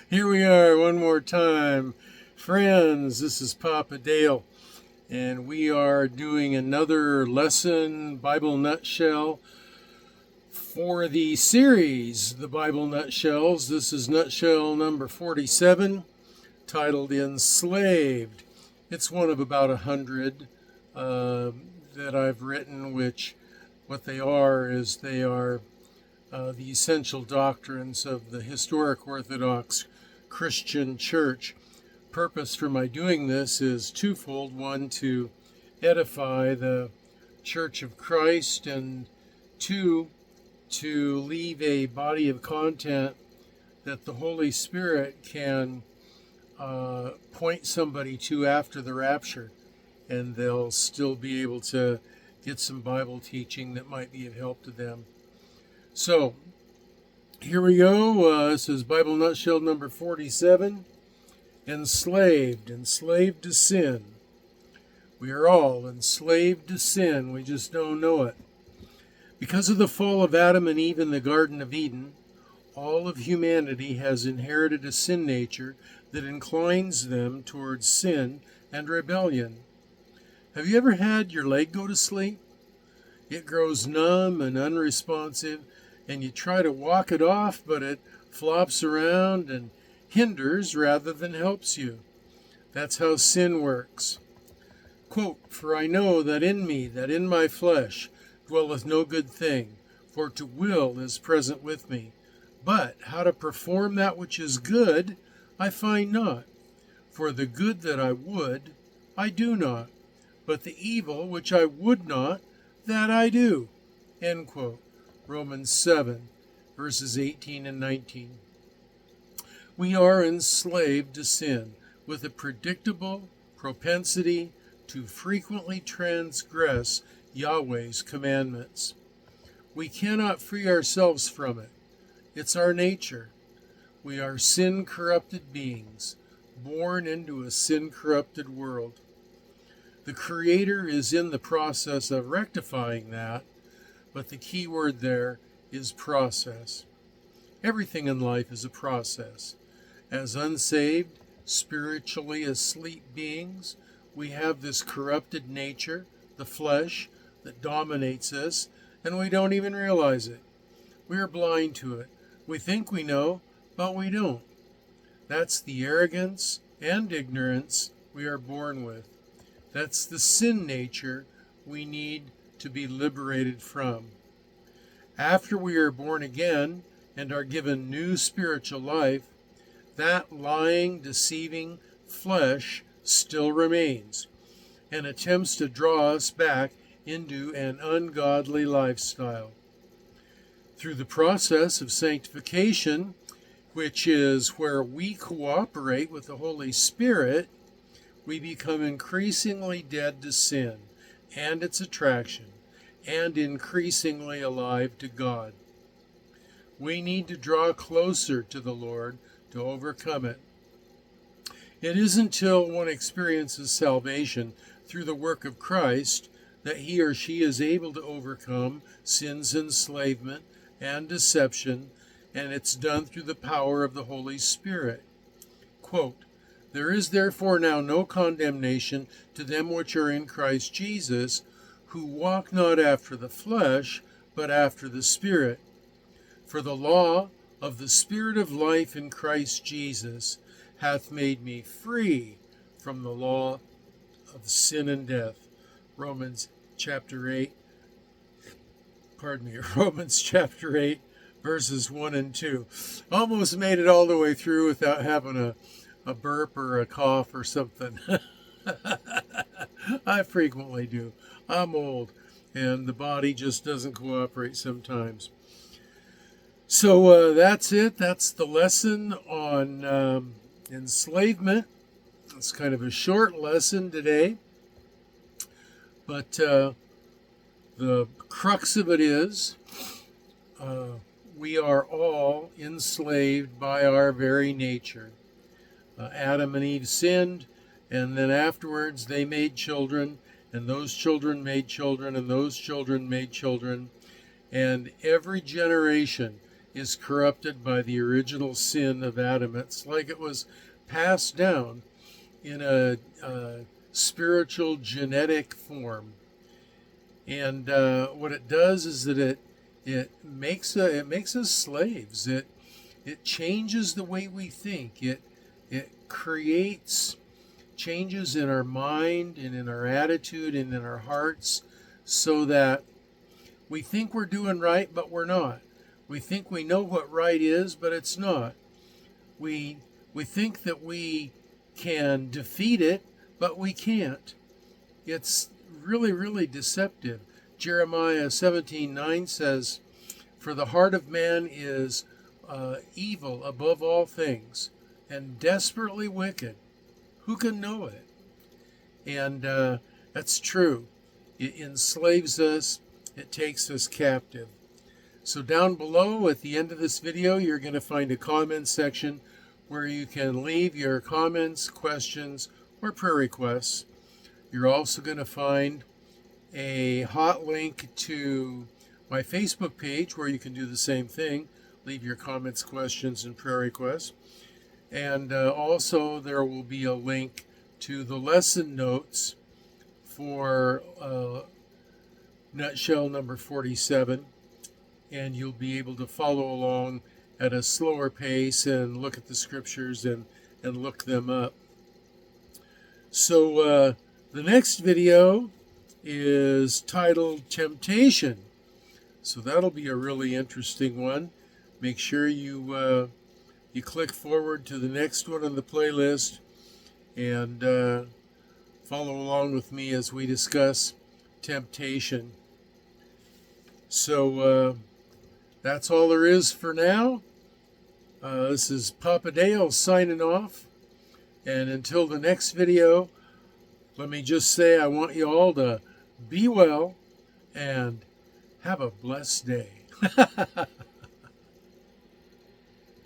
Here we are one more time. Friends, this is Papa Dale, and we are doing another lesson, Bible Nutshell, for the series, The Bible Nutshells. This is nutshell number 47, titled Enslaved. It's one of about 100 that I've written, which what they are is they are the essential doctrines of the historic Orthodox Christian Church. Purpose for my doing this is twofold. One, to edify the Church of Christ, and two, to leave a body of content that the Holy Spirit can point somebody to after the rapture, and they'll still be able to get some Bible teaching that might be of help to them. So, here we go. This is Bible Nutshell number 47. Enslaved to sin. We are all enslaved to sin. We just don't know it. Because of the fall of Adam and Eve in the Garden of Eden, all of humanity has inherited a sin nature that inclines them towards sin and rebellion. Have you ever had your leg go to sleep? It grows numb and unresponsive, and you try to walk it off, but it flops around and hinders rather than helps you. That's how sin works. Quote, "For I know that in me, that in my flesh, dwelleth no good thing, for to will is present with me. But how to perform that which is good, I find not. For the good that I would, I do not. But the evil which I would not, that I do." End quote. Romans 7, verses 18 and 19. We are enslaved to sin with a predictable propensity to frequently transgress Yahweh's commandments. We cannot free ourselves from it. It's our nature. We are sin-corrupted beings, born into a sin-corrupted world. The Creator is in the process of rectifying that, but the key word there is process. Everything in life is a process. As unsaved, spiritually asleep beings, we have this corrupted nature, the flesh, that dominates us, and we don't even realize it. We are blind to it. We think we know, but we don't. That's the arrogance and ignorance we are born with. That's the sin nature we need to be liberated from. After we are born again and are given new spiritual life, that lying, deceiving flesh still remains and attempts to draw us back into an ungodly lifestyle. Through the process of sanctification, which is where we cooperate with the Holy Spirit, we become increasingly dead to sin and its attraction, and increasingly alive to God. We need to draw closer to the Lord to overcome it. It isn't until one experiences salvation through the work of Christ that he or she is able to overcome sin's enslavement and deception, and it's done through the power of the Holy Spirit. Quote, "There is therefore now no condemnation to them which are in Christ Jesus, who walk not after the flesh, but after the Spirit. For the law of the Spirit of life in Christ Jesus hath made me free from the law of sin and death." Romans chapter 8, verses 1 and 2. Almost made it all the way through without having a burp or a cough or something. I frequently do. I'm old, and the body just doesn't cooperate sometimes. So that's it. That's the lesson on enslavement. It's kind of a short lesson today, but the crux of it is we are all enslaved by our very nature. Adam and Eve sinned, and then afterwards they made children, and those children made children, and those children made children. And every generation is corrupted by the original sin of Adam. It's like it was passed down in a spiritual genetic form. And what it does is that it makes us slaves. It changes the way we think. It creates changes in our mind and in our attitude and in our hearts, so that we think we're doing right, but we're not. We think we know what right is, but it's not. We think that we can defeat it, but we can't. It's really, really deceptive. Jeremiah 17:9 says, "For the heart of man is evil above all things, and desperately wicked. Who can know it?" And that's true. It enslaves us. It takes us captive. So down below at the end of this video, you're going to find a comment section where you can leave your comments, questions, or prayer requests. You're also going to find a hot link to my Facebook page where you can do the same thing. Leave your comments, questions, and prayer requests. And also there will be a link to the lesson notes for nutshell number 47. And you'll be able to follow along at a slower pace and look at the scriptures and look them up. So the next video is titled Temptation. So that'll be a really interesting one. Make sure you click forward to the next one on the playlist and follow along with me as we discuss temptation. So that's all there is for now. This is Papa Dale signing off. And until the next video, let me just say I want you all to be well and have a blessed day.